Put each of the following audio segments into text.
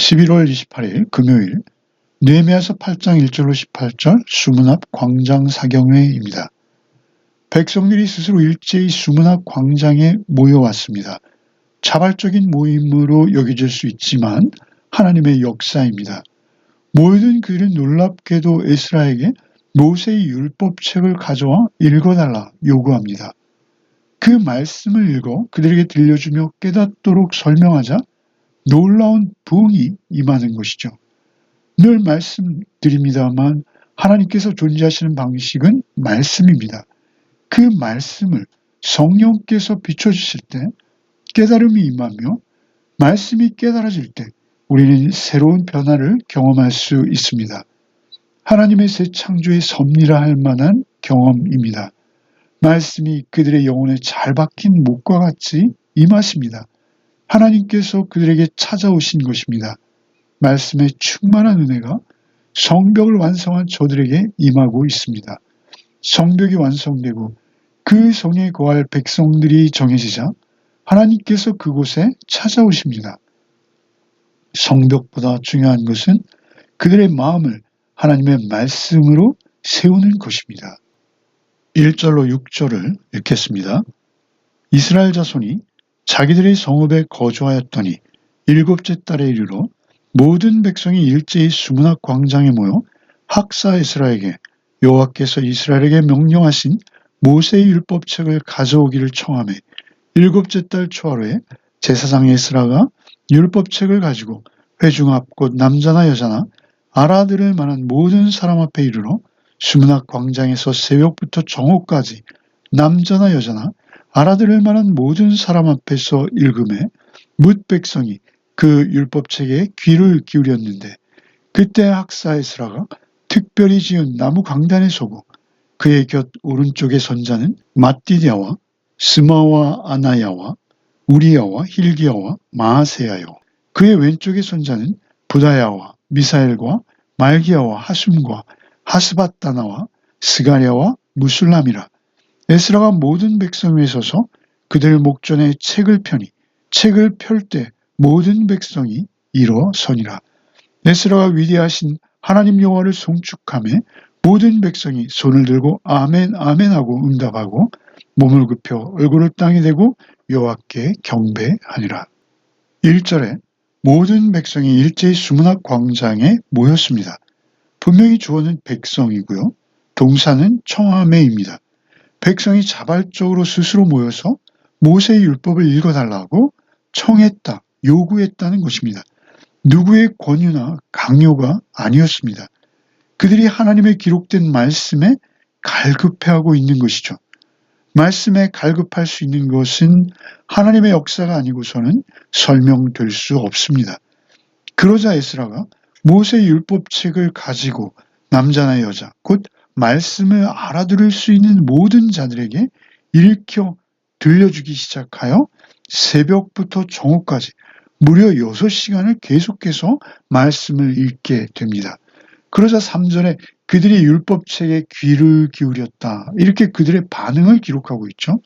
11월 28일 금요일 느헤미야서 8장 1절로 18절 수문 앞 광장 사경회입니다. 백성들이 스스로 일제히 수문 앞 광장에 모여왔습니다. 자발적인 모임으로 여겨질 수 있지만 하나님의 역사입니다. 모여든 그들은 놀랍게도 에스라에게 모세의 율법책을 가져와 읽어달라 요구합니다. 그 말씀을 읽어 그들에게 들려주며 깨닫도록 설명하자 놀라운 부흥이 임하는 것이죠. 늘 말씀드립니다만 하나님께서 존재하시는 방식은 말씀입니다. 그 말씀을 성령께서 비춰주실 때 깨달음이 임하며 말씀이 깨달아질 때 우리는 새로운 변화를 경험할 수 있습니다. 하나님의 새 창조의 섭리라 할 만한 경험입니다. 말씀이 그들의 영혼에 잘 박힌 목과 같이 임하십니다. 하나님께서 그들에게 찾아오신 것입니다. 말씀의 충만한 은혜가 성벽을 완성한 저들에게 임하고 있습니다. 성벽이 완성되고 그 성에 거할 백성들이 정해지자 하나님께서 그곳에 찾아오십니다. 성벽보다 중요한 것은 그들의 마음을 하나님의 말씀으로 세우는 것입니다. 1절로 6절을 읽겠습니다. 이스라엘 자손이 자기들의 성읍에 거주하였더니 일곱째 달에 이르러 모든 백성이 일제히 수문 앞 광장에 모여 학사 에스라에게 여호와께서 이스라엘에게 명령하신 모세의 율법책을 가져오기를 청하매 일곱째 달 초하루에 제사장 에스라가 율법책을 가지고 회중 앞 곧 남자나 여자나 알아들을 만한 모든 사람 앞에 이르러 수문 앞 광장에서 새벽부터 정오까지 남자나 여자나 알아들을 만한 모든 사람 앞에서 읽음에 뭇 백성이 그 율법책에 귀를 기울였는데 그때 학사 에스라가 특별히 지은 나무 강단에 서고 그의 곁 오른쪽에 선 자는 mat디디아와 스마와 아나야와 우리야와 힐기야와 마아세야요. 그의 왼쪽에 선 자는 부다야와 미사엘과 말기야와 하숨과 하스바다나와 스가랴와 무술람이라. 에스라가 모든 백성 위에 서서 그들 목전에 책을 펴니 책을 펼 때 모든 백성이 일어서니라. 에스라가 위대하신 하나님 여호와를 송축하며 모든 백성이 손을 들고 아멘 아멘 하고 응답하고 몸을 굽혀 얼굴을 땅에 대고 여호와께 경배하니라. 1절에 모든 백성이 일제히 수문 앞 광장에 모였습니다. 분명히 주어는 백성이고요. 동사는 청하매입니다. 백성이 자발적으로 스스로 모여서 모세의 율법을 읽어달라고 청했다, 요구했다는 것입니다. 누구의 권유나 강요가 아니었습니다. 그들이 하나님의 기록된 말씀에 갈급해하고 있는 것이죠. 말씀에 갈급할 수 있는 것은 하나님의 역사가 아니고서는 설명될 수 없습니다. 그러자 에스라가 모세의 율법책을 가지고 남자나 여자, 곧 말씀을 알아들을 수 있는 모든 자들에게 읽혀 들려주기 시작하여 새벽부터 정오까지 무려 6시간을 계속해서 말씀을 읽게 됩니다. 그러자 3절에 그들이 율법책에 귀를 기울였다. 이렇게 그들의 반응을 기록하고 있죠.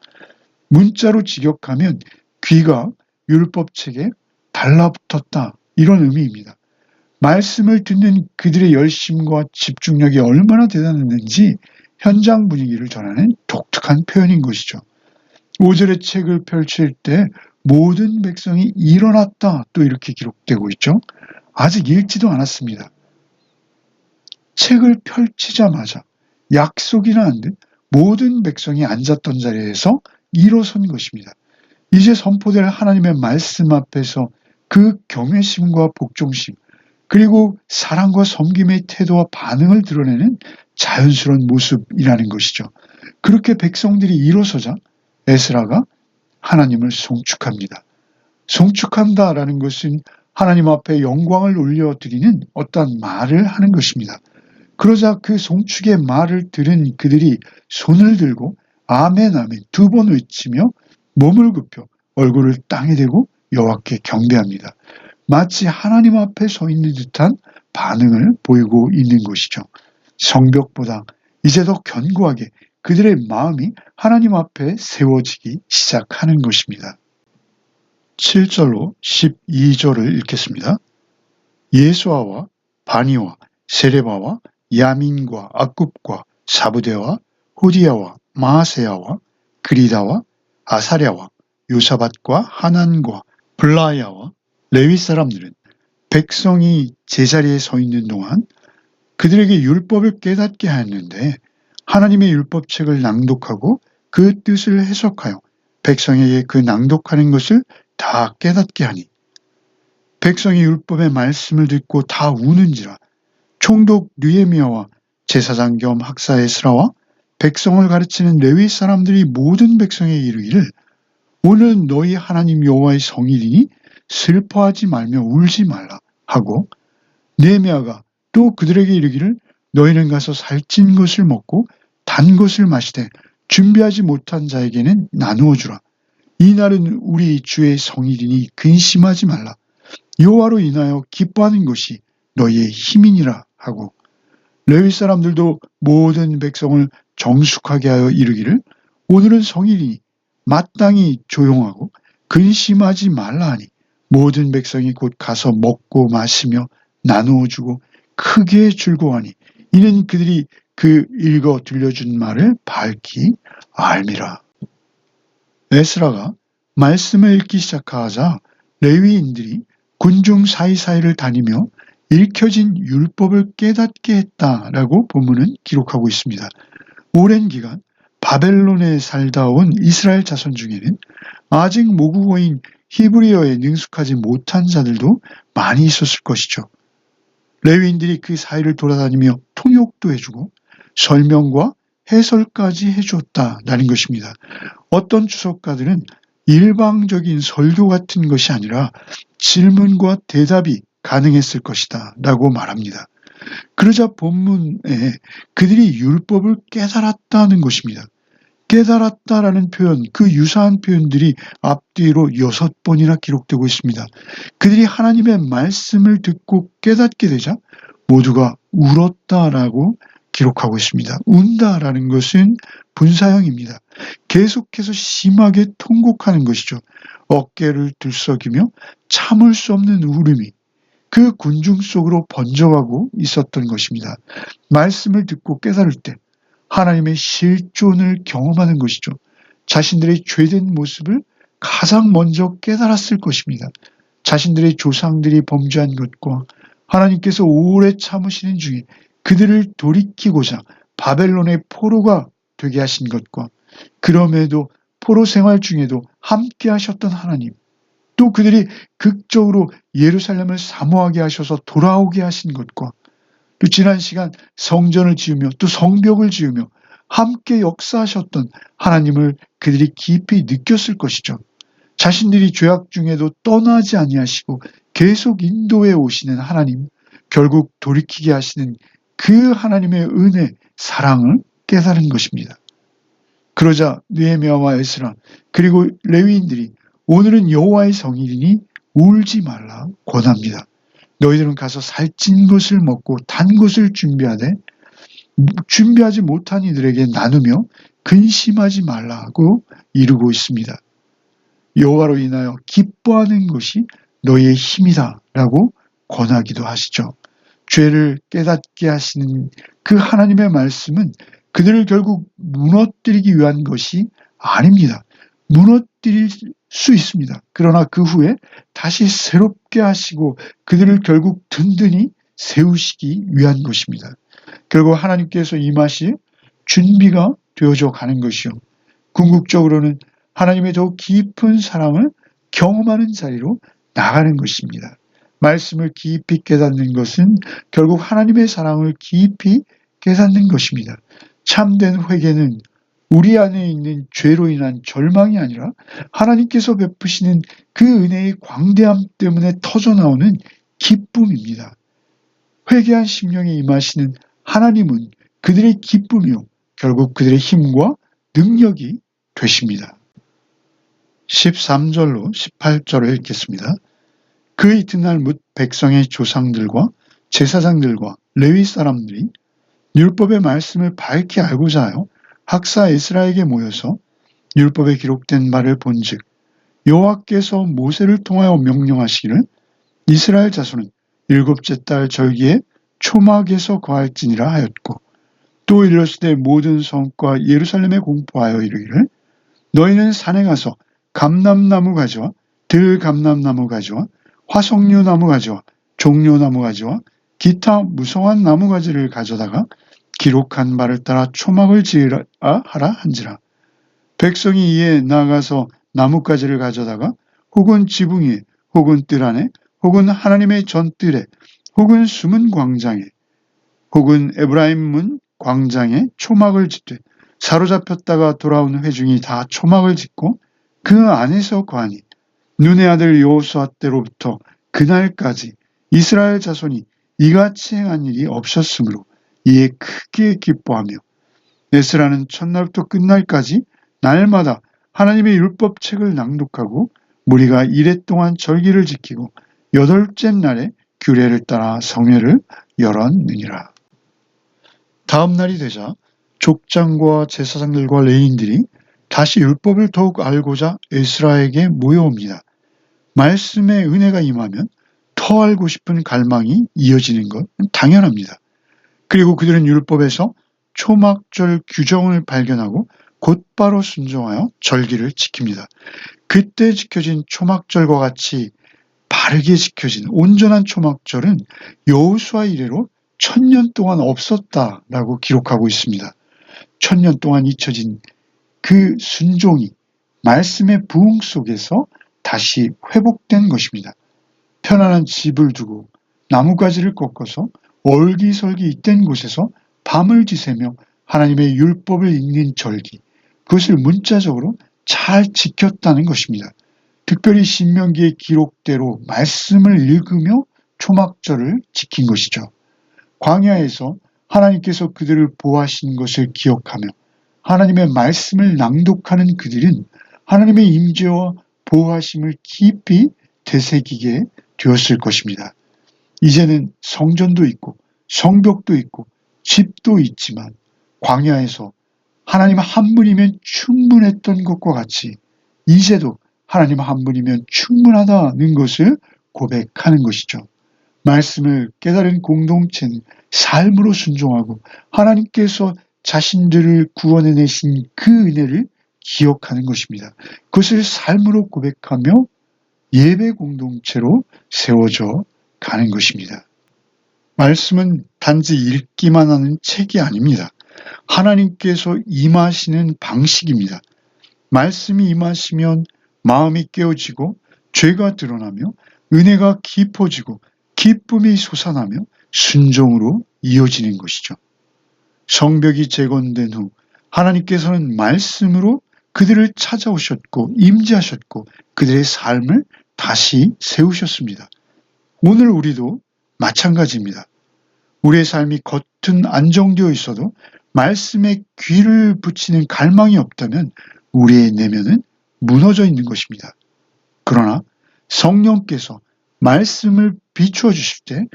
문자로 직역하면 귀가 율법책에 달라붙었다. 이런 의미입니다. 말씀을 듣는 그들의 열심과 집중력이 얼마나 대단했는지 현장 분위기를 전하는 독특한 표현인 것이죠. 5절의 책을 펼칠 때 모든 백성이 일어났다. 또 이렇게 기록되고 있죠. 아직 읽지도 않았습니다. 책을 펼치자마자 약속이나 한 듯 모든 백성이 앉았던 자리에서 일어선 것입니다. 이제 선포될 하나님의 말씀 앞에서 그 경외심과 복종심 그리고 사랑과 섬김의 태도와 반응을 드러내는 자연스러운 모습이라는 것이죠. 그렇게 백성들이 일어서자 에스라가 하나님을 송축합니다. 송축한다라는 것은 하나님 앞에 영광을 올려드리는 어떤 말을 하는 것입니다. 그러자 그 송축의 말을 들은 그들이 손을 들고 아멘 아멘 2번 외치며 몸을 굽혀 얼굴을 땅에 대고 여호와께 경배합니다. 마치 하나님 앞에 서 있는 듯한 반응을 보이고 있는 것이죠. 성벽보다 이제 더 견고하게 그들의 마음이 하나님 앞에 세워지기 시작하는 것입니다. 7절로 12절을 읽겠습니다. 예수아와 바니와 세레바와 야민과 악굽과 사부대와 호디야와 마아세야와 그리다와 아사랴와 요사밧과 하난과 블라야와 레위 사람들은 백성이 제자리에 서 있는 동안 그들에게 율법을 깨닫게 하였는데 하나님의 율법책을 낭독하고 그 뜻을 해석하여 백성에게 그 낭독하는 것을 다 깨닫게 하니 백성이 율법의 말씀을 듣고 다 우는지라. 총독 느헤미야와 제사장 겸 학사 에스라와 백성을 가르치는 레위 사람들이 모든 백성에게 이르기를 오늘은 너희 하나님 여호와의 성일이니 슬퍼하지 말며 울지 말라 하고, 느헤미야가 또 그들에게 이르기를 너희는 가서 살찐 것을 먹고 단 것을 마시되 준비하지 못한 자에게는 나누어 주라. 이 날은 우리 주의 성일이니 근심하지 말라. 여호와로 인하여 기뻐하는 것이 너희의 힘이니라 하고, 레위 사람들도 모든 백성을 정숙하게 하여 이르기를 오늘은 성일이니 마땅히 조용하고 근심하지 말라 하니 모든 백성이 곧 가서 먹고 마시며 나누어 주고 크게 즐거워하니 이는 그들이 그 읽어 들려준 말을 밝히 알미라. 에스라가 말씀을 읽기 시작하자 레위인들이 군중 사이사이를 다니며 읽혀진 율법을 깨닫게 했다라고 본문은 기록하고 있습니다. 오랜 기간 바벨론에 살다 온 이스라엘 자손 중에는 아직 모국어인 히브리어에 능숙하지 못한 자들도 많이 있었을 것이죠. 레위인들이 그 사이를 돌아다니며 통역도 해주고 설명과 해설까지 해주었다라는 것입니다. 어떤 주석가들은 일방적인 설교 같은 것이 아니라 질문과 대답이 가능했을 것이다 라고 말합니다. 그러자 본문에 그들이 율법을 깨달았다는 것입니다. 깨달았다라는 표현, 그 유사한 표현들이 앞뒤로 6번이나 기록되고 있습니다. 그들이 하나님의 말씀을 듣고 깨닫게 되자 모두가 울었다라고 기록하고 있습니다. 운다라는 것은 분사형입니다. 계속해서 심하게 통곡하는 것이죠. 어깨를 들썩이며 참을 수 없는 울음이 그 군중 속으로 번져가고 있었던 것입니다. 말씀을 듣고 깨달을 때 하나님의 실존을 경험하는 것이죠. 자신들의 죄된 모습을 가장 먼저 깨달았을 것입니다. 자신들의 조상들이 범죄한 것과 하나님께서 오래 참으시는 중에 그들을 돌이키고자 바벨론의 포로가 되게 하신 것과 그럼에도 포로 생활 중에도 함께 하셨던 하나님, 또 그들이 극적으로 예루살렘을 사모하게 하셔서 돌아오게 하신 것과 또 지난 시간 성전을 지으며 또 성벽을 지으며 함께 역사하셨던 하나님을 그들이 깊이 느꼈을 것이죠. 자신들이 죄악 중에도 떠나지 아니하시고 계속 인도해 오시는 하나님, 결국 돌이키게 하시는 그 하나님의 은혜, 사랑을 깨달은 것입니다. 그러자 느헤미야와 에스라 그리고 레위인들이 오늘은 여호와의 성일이니 울지 말라 권합니다. 너희들은 가서 살찐 것을 먹고 단 것을 준비하지 못한 이들에게 나누며 근심하지 말라고 이르고 있습니다. 여호와로 인하여 기뻐하는 것이 너희의 힘이다라고 권하기도 하시죠. 죄를 깨닫게 하시는 그 하나님의 말씀은 그들을 결국 무너뜨리기 위한 것이 아닙니다. 무너뜨릴 수 있습니다. 그러나 그 후에 다시 새롭게 하시고 그들을 결국 든든히 세우시기 위한 것입니다. 결국 하나님께서 임하실 준비가 되어져 가는 것이요. 궁극적으로는 하나님의 더욱 깊은 사랑을 경험하는 자리로 나가는 것입니다. 말씀을 깊이 깨닫는 것은 결국 하나님의 사랑을 깊이 깨닫는 것입니다. 참된 회개는 우리 안에 있는 죄로 인한 절망이 아니라 하나님께서 베푸시는 그 은혜의 광대함 때문에 터져나오는 기쁨입니다. 회개한 심령에 임하시는 하나님은 그들의 기쁨이요 결국 그들의 힘과 능력이 되십니다. 13절로 18절을 읽겠습니다. 그 이튿날 뭇 백성의 조상들과 제사장들과 레위 사람들이 율법의 말씀을 밝히 알고자 하여 학사 에스라에게 모여서 율법에 기록된 바를 본즉 여호와께서 모세를 통하여 명령하시기를 이스라엘 자손은 일곱째 달 절기에 초막에서 거할지니라 하였고, 또 이르시되 모든 성과 예루살렘에 공포하여 이르기를 너희는 산에 가서 감람나무 가지와 들감람나무 가지와 화석류나무 가지와 종려나무 가지와 기타 무성한 나무 가지를 가져다가 기록한 바를 따라 초막을 지으라 하라 한지라. 백성이 이에 나가서 나뭇가지를 가져다가 혹은 지붕 위에 혹은 뜰 안에 혹은 하나님의 전뜰에 혹은 숨은 광장에 혹은 에브라임 문 광장에 초막을 짓되 사로잡혔다가 돌아온 회중이 다 초막을 짓고 그 안에서 거하니 눈의 아들 여호수아 때로부터 그날까지 이스라엘 자손이 이같이 행한 일이 없었으므로 이에 크게 기뻐하며 에스라는 첫날부터 끝날까지 날마다 하나님의 율법책을 낭독하고 무리가 이레 동안 절기를 지키고 여덟째 날에 규례를 따라 성회를 열었느니라. 다음 날이 되자 족장과 제사장들과 레위인들이 다시 율법을 더욱 알고자 에스라에게 모여옵니다. 말씀의 은혜가 임하면 더 알고 싶은 갈망이 이어지는 건 당연합니다. 그리고 그들은 율법에서 초막절 규정을 발견하고 곧바로 순종하여 절기를 지킵니다. 그때 지켜진 초막절과 같이 바르게 지켜진 온전한 초막절은 여호수아 이래로 1000년 동안 없었다라고 기록하고 있습니다. 1000년 동안 잊혀진 그 순종이 말씀의 부흥 속에서 다시 회복된 것입니다. 편안한 집을 두고 나뭇가지를 꺾어서 얼기설기 잇된 곳에서 밤을 지새며 하나님의 율법을 읽는 절기, 그것을 문자적으로 잘 지켰다는 것입니다. 특별히 신명기의 기록대로 말씀을 읽으며 초막절을 지킨 것이죠. 광야에서 하나님께서 그들을 보호하신 것을 기억하며 하나님의 말씀을 낭독하는 그들은 하나님의 임재와 보호하심을 깊이 되새기게 되었을 것입니다. 이제는 성전도 있고 성벽도 있고 집도 있지만 광야에서 하나님 한 분이면 충분했던 것과 같이 이제도 하나님 한 분이면 충분하다는 것을 고백하는 것이죠. 말씀을 깨달은 공동체는 삶으로 순종하고 하나님께서 자신들을 구원해내신 그 은혜를 기억하는 것입니다. 그것을 삶으로 고백하며 예배 공동체로 세워져 가는 것입니다. 말씀은 단지 읽기만 하는 책이 아닙니다. 하나님께서 임하시는 방식입니다. 말씀이 임하시면 마음이 깨어지고 죄가 드러나며 은혜가 깊어지고 기쁨이 솟아나며 순종으로 이어지는 것이죠. 성벽이 재건된 후 하나님께서는 말씀으로 그들을 찾아오셨고 임재하셨고 그들의 삶을 다시 세우셨습니다. 오늘 우리도 마찬가지입니다. 우리의 삶이 겉은 안정되어 있어도 말씀에 귀를 붙이는 갈망이 없다면 우리의 내면은 무너져 있는 것입니다. 그러나 성령께서 말씀을 비추어 주실 때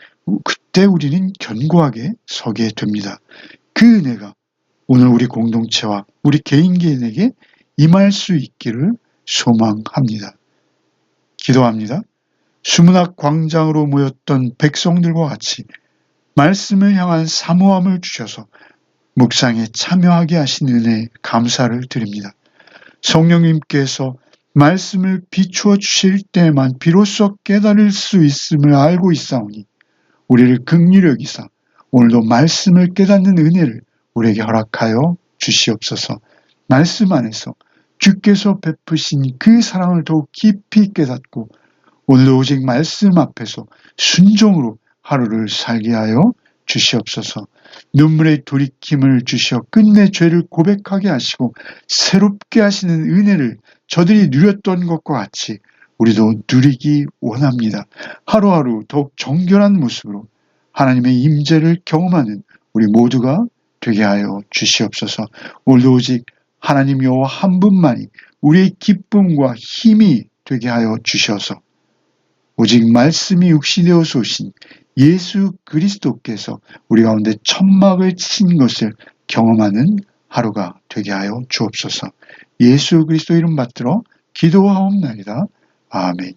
그때 우리는 견고하게 서게 됩니다. 그 은혜가 오늘 우리 공동체와 우리 개인에게 임할 수 있기를 소망합니다. 기도합니다. 수문학 광장으로 모였던 백성들과 같이 말씀을 향한 사모함을 주셔서 묵상에 참여하게 하신 은혜에 감사를 드립니다. 성령님께서 말씀을 비추어 주실 때만 비로소 깨달을 수 있음을 알고 있사오니 우리를 긍휼히 여기사 오늘도 말씀을 깨닫는 은혜를 우리에게 허락하여 주시옵소서. 말씀 안에서 주께서 베푸신 그 사랑을 더욱 깊이 깨닫고 오늘도 오직 말씀 앞에서 순종으로 하루를 살게 하여 주시옵소서. 눈물의 돌이킴을 주시어 끝내 죄를 고백하게 하시고 새롭게 하시는 은혜를 저들이 누렸던 것과 같이 우리도 누리기 원합니다. 하루하루 더욱 정결한 모습으로 하나님의 임재를 경험하는 우리 모두가 되게 하여 주시옵소서. 오늘도 오직 하나님 여호와 한 분만이 우리의 기쁨과 힘이 되게 하여 주셔서 오직 말씀이 육신되어서 오신 예수 그리스도께서 우리 가운데 천막을 치신 것을 경험하는 하루가 되게 하여 주옵소서. 예수 그리스도 이름 받들어 기도하옵나이다. 아멘.